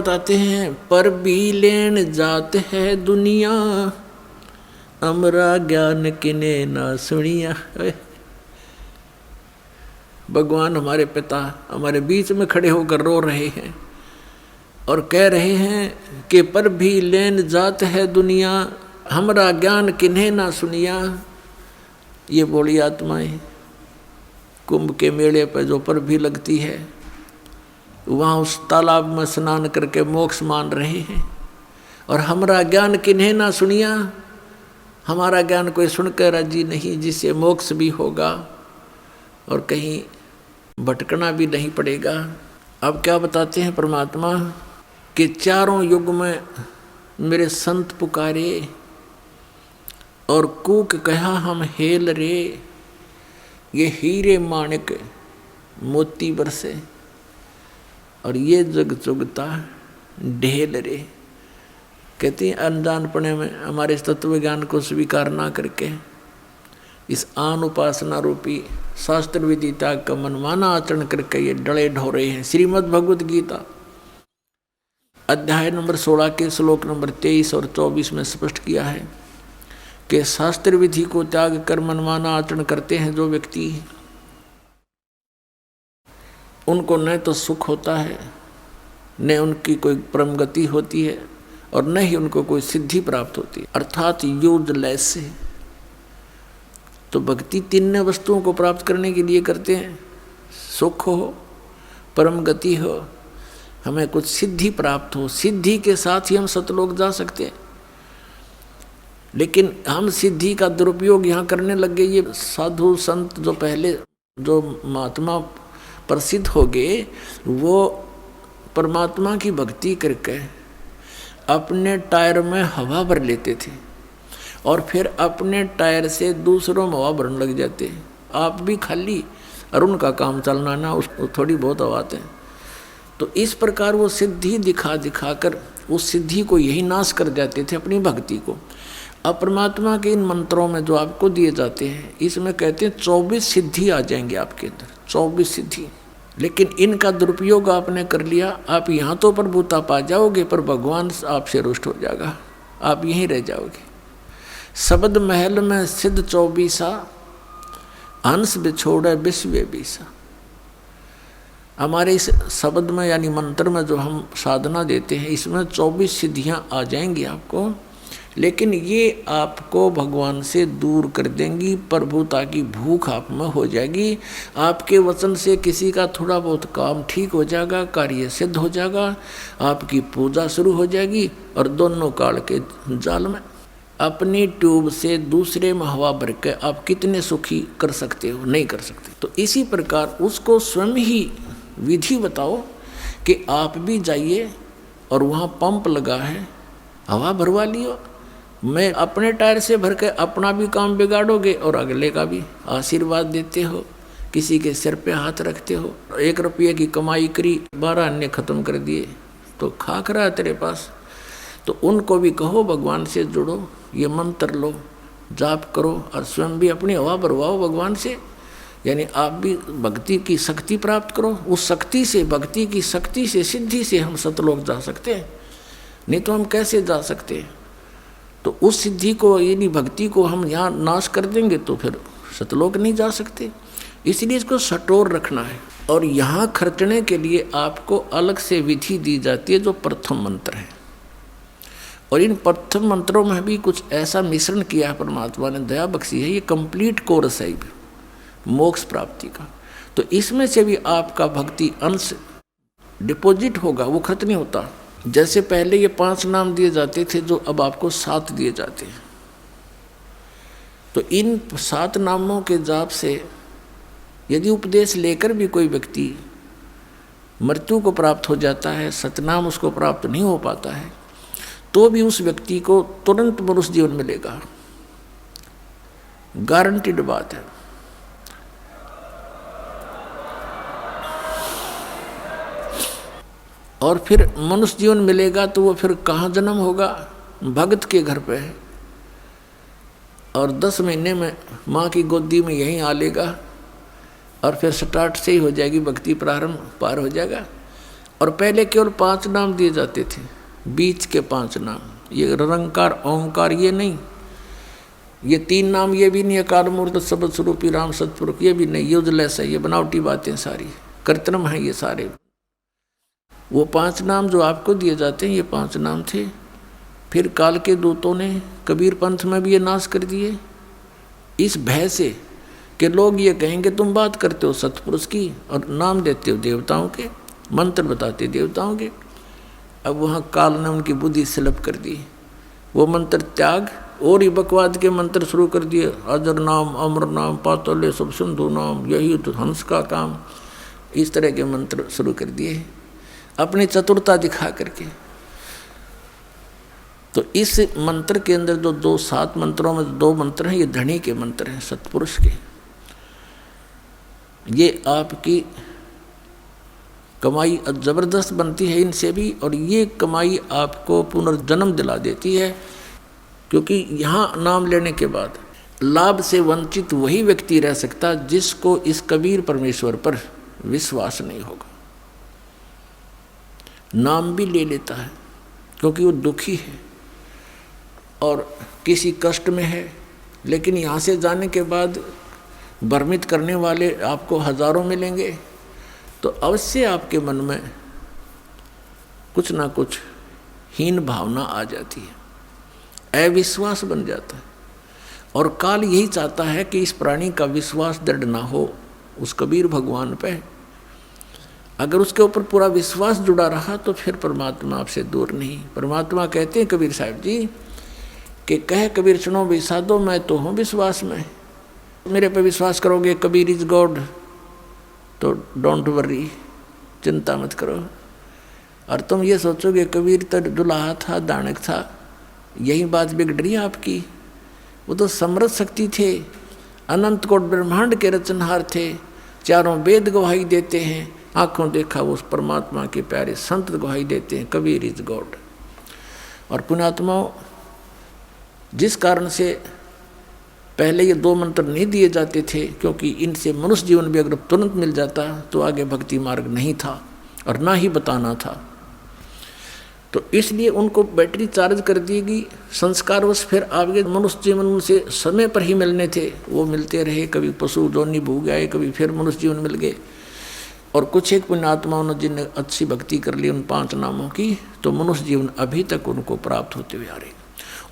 बताते हैं, पर भी लेन जात है दुनिया, अमरा ज्ञान किने ना सुनिया। भगवान हमारे पिता हमारे बीच में खड़े होकर रो रहे हैं और कह रहे हैं कि पर भी लेन जात है दुनिया, हमरा ज्ञान किन्हें ना सुनिया। ये बोली आत्माएं कुंभ के मेले पर जो पर भी लगती है, वहाँ उस तालाब में स्नान करके मोक्ष मान रहे हैं। और हमरा ज्ञान किन्हें ना सुनिया, हमारा ज्ञान कोई सुनकर राजी नहीं, जिससे मोक्ष भी होगा और कहीं भटकना भी नहीं पड़ेगा। अब क्या बताते हैं परमात्मा कि चारों युग में मेरे संत पुकारे और कूक कहा हम हेल रे, ये हीरे माणिक मोती बरसे और ये जग चुगता ढेल रे। कहते हैं अनजानपने में हमारे तत्व ज्ञान को स्वीकार ना करके इस आन उपासना रूपी शास्त्र विधि त्याग का मनमाना आचरण करके ये डले ढो रहे हैं। श्रीमद् भगवद गीता अध्याय नंबर 16 के श्लोक नंबर 23 और 24 में स्पष्ट किया है कि शास्त्र विधि को त्याग कर मनमाना आचरण करते हैं जो व्यक्ति, उनको न तो सुख होता है, न उनकी कोई परम गति होती है और न ही उनको कोई सिद्धि प्राप्त होती है, अर्थात यूजलेस है। तो भक्ति तीन वस्तुओं को प्राप्त करने के लिए करते हैं, सुख हो, परम गति हो, हमें कुछ सिद्धि प्राप्त हो। सिद्धि के साथ ही हम सतलोक जा सकते हैं। लेकिन हम सिद्धि का दुरुपयोग यहाँ करने लग गए। ये साधु संत जो पहले जो महात्मा प्रसिद्ध हो गए, वो परमात्मा की भक्ति करके अपने टायर में हवा भर लेते थे और फिर अपने टायर से दूसरों में हवा भरने लग जाते। आप भी खाली और उनका काम चलना ना, उसको थोड़ी बहुत हवा आते हैं। तो इस प्रकार वो सिद्धि दिखा दिखा कर उस सिद्धि को यही नाश कर जाते थे, अपनी भक्ति को। अब परमात्मा के इन मंत्रों में जो आपको दिए जाते हैं, इसमें कहते हैं 24 सिद्धि आ जाएंगे आपके अंदर, 24 सिद्धि। लेकिन इनका दुरुपयोग आपने कर लिया, आप यहाँ तो प्रभुता पा जाओगे पर भगवान आपसे रुष्ट हो जाएगा, आप यहीं रह जाओगे। शब्द महल में सिद्ध 24, हंस बिछोड़े विश्व बीसा। हमारे इस शब्द में यानी मंत्र में जो हम साधना देते हैं, इसमें 24 सिद्धियाँ आ जाएंगी आपको, लेकिन ये आपको भगवान से दूर कर देंगी। प्रभुता की भूख आप में हो जाएगी। आपके वचन से किसी का थोड़ा बहुत काम ठीक हो जाएगा, कार्य सिद्ध हो जाएगा, आपकी पूजा शुरू हो जाएगी और दोनों काल के जाल में अपनी ट्यूब से दूसरे में हवा भर के आप कितने सुखी कर सकते हो? नहीं कर सकते। तो इसी प्रकार उसको स्वयं ही विधि बताओ कि आप भी जाइए और वहाँ पंप लगा है, हवा भरवा लियो। मैं अपने टायर से भर के अपना भी काम बिगाड़ोगे और अगले का भी। आशीर्वाद देते हो, किसी के सिर पे हाथ रखते हो। 1 रुपये की कमाई करी, 12 अन्य खत्म कर दिए, तो खाक रहा है तेरे पास। तो उनको भी कहो भगवान से जुड़ो, ये मंत्र लो, जाप करो और स्वयं भी अपनी हवा भरवाओ भगवान से। यानी आप भी भक्ति की शक्ति प्राप्त करो। उस शक्ति से, भक्ति की शक्ति से, सिद्धि से हम सतलोक जा सकते हैं, नहीं तो हम कैसे जा सकते हैं? तो उस सिद्धि को यानी भक्ति को हम यहाँ नाश कर देंगे तो फिर सतलोक नहीं जा सकते। इसलिए इसको सटोर रखना है। और यहाँ खर्चने के लिए आपको अलग से विधि दी जाती है जो प्रथम मंत्र है। और इन प्रथम मंत्रों में भी कुछ ऐसा मिश्रण किया है, परमात्मा ने दया बख्शी है। ये कंप्लीट कोर्स है मोक्ष प्राप्ति का। तो इसमें से भी आपका भक्ति अंश डिपॉजिट होगा, वो खर्च नहीं होता। जैसे पहले ये 5 नाम दिए जाते थे, जो अब आपको 7 दिए जाते हैं। तो इन 7 नामों के जाप से यदि उपदेश लेकर भी कोई व्यक्ति मृत्यु को प्राप्त हो जाता है, सतनाम उसको प्राप्त नहीं हो पाता है, तो भी उस व्यक्ति को तुरंत मनुष्य जीवन मिलेगा, गारंटीड बात है। और फिर मनुष्य जीवन मिलेगा तो वो फिर कहाँ जन्म होगा? भगत के घर पे है, और 10 महीने में माँ की गोदी में यहीं आ लेगा और फिर स्टार्ट से ही हो जाएगी भक्ति, प्रारंभ पार हो जाएगा। और पहले केवल 5 नाम दिए जाते थे, बीच के 5 नाम, ये निरंकार ओंकार ये नहीं, ये 3 नाम ये भी नहीं, अकाल मूर्त सबद स्वरूपी राम सतपुरुष ये भी नहीं, यूजलेस है, ये बनावटी बातें सारी, कृत्रिम है ये सारे। वो 5 नाम जो आपको दिए जाते हैं ये 5 नाम थे। फिर काल के दूतों ने कबीर पंथ में भी ये नाश कर दिए, इस भय से कि लोग ये कहेंगे तुम बात करते हो सतपुरुष की और नाम देते हो देवताओं के, मंत्र बताते देवताओं के। अब वहाँ काल ने उनकी बुद्धि स्लप कर दी, वो मंत्र त्याग और ही बकवाद के मंत्र शुरू कर दिए, अजर नाम, अमर नाम, पातल्य सब सिंधु नाम, यही तो हंस का काम, इस तरह के मंत्र शुरू कर दिए अपनी चतुरता दिखा करके। तो इस मंत्र के अंदर जो 7 मंत्रों में 2 मंत्र हैं, ये धनी के मंत्र हैं, सतपुरुष के। ये आपकी कमाई जबरदस्त बनती है इनसे भी, और ये कमाई आपको पुनर्जन्म दिला देती है, क्योंकि यहाँ नाम लेने के बाद लाभ से वंचित वही व्यक्ति रह सकता जिसको इस कबीर परमेश्वर पर विश्वास नहीं होगा। नाम भी ले लेता है क्योंकि वो दुखी है और किसी कष्ट में है, लेकिन यहाँ से जाने के बाद भ्रमित करने वाले आपको हजारों मिलेंगे, तो अवश्य आपके मन में कुछ ना कुछ हीन भावना आ जाती है, अविश्वास बन जाता है। और काल यही चाहता है कि इस प्राणी का विश्वास दृढ़ ना हो उस कबीर भगवान पे। अगर उसके ऊपर पूरा विश्वास जुड़ा रहा तो फिर परमात्मा आपसे दूर नहीं। परमात्मा कहते हैं कबीर साहब जी कि कह कबीर सुनो भी साधो, मैं तो हूँ विश्वास में, मेरे पे विश्वास करोगे कबीर इज गॉड, तो डोंट वरी, चिंता मत करो। और तुम ये सोचोगे कबीर तो दुल्हा था, दानक था, यही बात बिगड़ रही है आपकी। वो तो समृद्ध शक्ति थे, अनंत कोट ब्रह्मांड के रचनहार थे, चारों वेद गवाही देते हैं, आंखों देखा वो उस परमात्मा के प्यारे संत गवाही देते हैं, कबीर इज गॉड। और पुण्यात्माओं, जिस कारण से पहले ये 2 मंत्र नहीं दिए जाते थे, क्योंकि इनसे मनुष्य जीवन भी अगर तुरंत मिल जाता तो आगे भक्ति मार्ग नहीं था और ना ही बताना था, तो इसलिए उनको बैटरी चार्ज कर दी गई। संस्कारवश फिर आगे मनुष्य जीवन उनसे समय पर ही मिलने थे, वो मिलते रहे, कभी पशु जोनी भूग गए, कभी फिर मनुष्य जीवन मिल गए। और कुछ एक पुण्यात्माओं ने जिन्हें अच्छी भक्ति कर ली उन 5 नामों की, तो मनुष्य जीवन अभी तक उनको प्राप्त होते हुए आ रहे,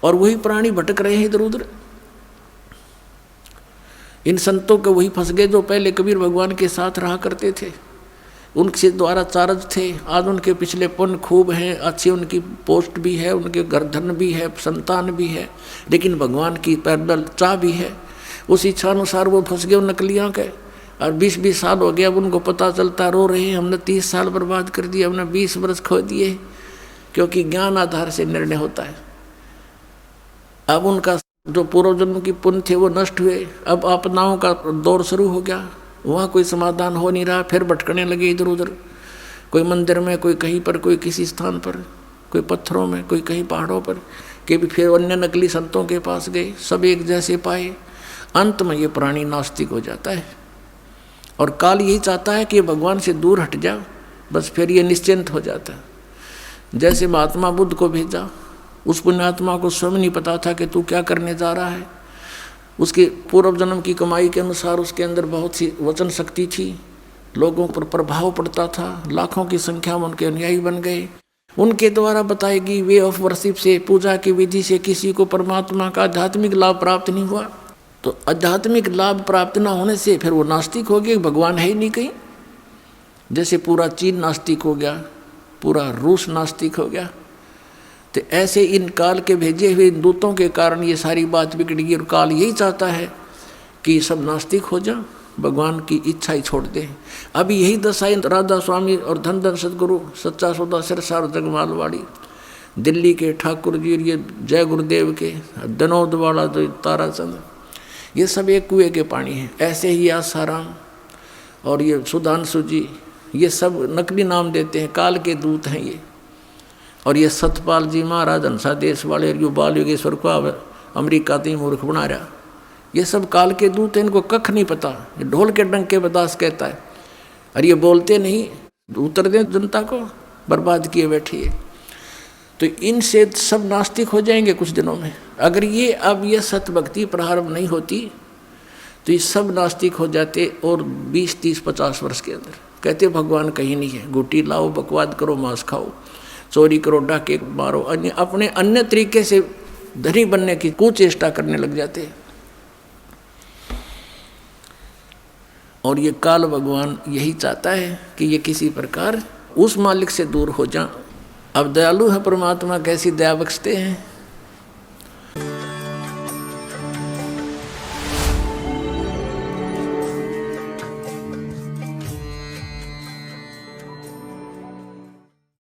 और वही प्राणी भटक रहे हैं इधर उधर। इन संतों के वही फंस गए जो पहले कबीर भगवान के साथ रहा करते थे, उनके द्वारा चार्ज थे। आज उनके पिछले पुण्य खूब हैं, अच्छी उनकी पोस्ट भी है, उनके गर्दन भी है, संतान भी है, लेकिन भगवान की पैदल चाह भी है। उस इच्छा अनुसार वो फंस गए उन नकलियाँ के, और 20-20 साल हो गया, अब उनको पता चलता रो रहे हैं हमने 30 साल बर्बाद कर दिए, हमने 20 वर्ष खो दिए, क्योंकि ज्ञान आधार से निर्णय होता है। अब उनका जो पूर्व जन्म की पुण्य थे वो नष्ट हुए, अब आपदाओं का दौर शुरू हो गया, वहाँ कोई समाधान हो नहीं रहा, फिर भटकने लगे इधर उधर, कोई मंदिर में, कोई कहीं पर, कोई किसी स्थान पर, कोई पत्थरों में, कोई कहीं पहाड़ों पर, के भी फिर अन्य नकली संतों के पास गए, सब एक जैसे पाए। अंत में ये प्राणी नास्तिक हो जाता है, और काल यही चाहता है कि भगवान से दूर हट जा, बस फिर ये निश्चिंत हो जाता है। जैसे महात्मा बुद्ध को भेजा, उस पुण्यात्मा को स्वयं नहीं पता था कि तू क्या करने जा रहा है। उसके पूर्व जन्म की कमाई के अनुसार उसके अंदर बहुत सी वचन शक्ति थी, लोगों पर प्रभाव पड़ता था, लाखों की संख्या में उनके अनुयायी बन गए। उनके द्वारा बताई गई वे ऑफ वर्शिप से, पूजा की विधि से किसी को परमात्मा का आध्यात्मिक लाभ प्राप्त नहीं हुआ, तो आध्यात्मिक लाभ प्राप्त न होने से फिर वो नास्तिक हो गए, भगवान है ही नहीं कहीं। जैसे पूरा चीन नास्तिक हो गया, पूरा रूस नास्तिक हो गया, तो ऐसे इन काल के भेजे हुए दूतों के कारण ये सारी बात बिगड़ गई। और काल यही चाहता है कि सब नास्तिक हो जा, भगवान की इच्छा ही छोड़ दे। अभी यही दशा राधा स्वामी और धन धन सदगुरु सच्चा सौदा सिरसार जगमालवाड़ी, दिल्ली के ठाकुर जी, ये जय गुरुदेव के दनौद वाला जो ताराचंद, ये सब एक कुएं के पानी हैं। ऐसे ही आसाराम और ये सुधांशु जी, ये सब नकली नाम देते हैं, काल के दूत हैं ये। और ये सतपाल जी महाराज हंसा देश वाले, यो बाल योगेश्वर को अमेरिका तीन मूर्ख बना रहा, ये सब काल के दूत हैं, इनको कख नहीं पता। ये ढोल के डंके बदास कहता है, और ये बोलते नहीं, उत्तर दें जनता को। बर्बाद किए बैठी है। तो इनसे सब नास्तिक हो जाएंगे कुछ दिनों में। अगर ये अब ये सत भक्ति प्रारंभ नहीं होती तो ये सब नास्तिक हो जाते और 20, 30, 50 वर्ष के अंदर। कहते भगवान कहीं नहीं है, गुटी लाओ, बकवाद करो, मांस खाओ, चोरी करो, डाके मारो, अपने अन्य तरीके से धनी बनने की कुचेष्टा करने लग जाते हैं। और ये काल भगवान यही चाहता है कि ये किसी प्रकार उस मालिक से दूर हो जाए। अब दयालु है परमात्मा, कैसी दया बख्शते हैं।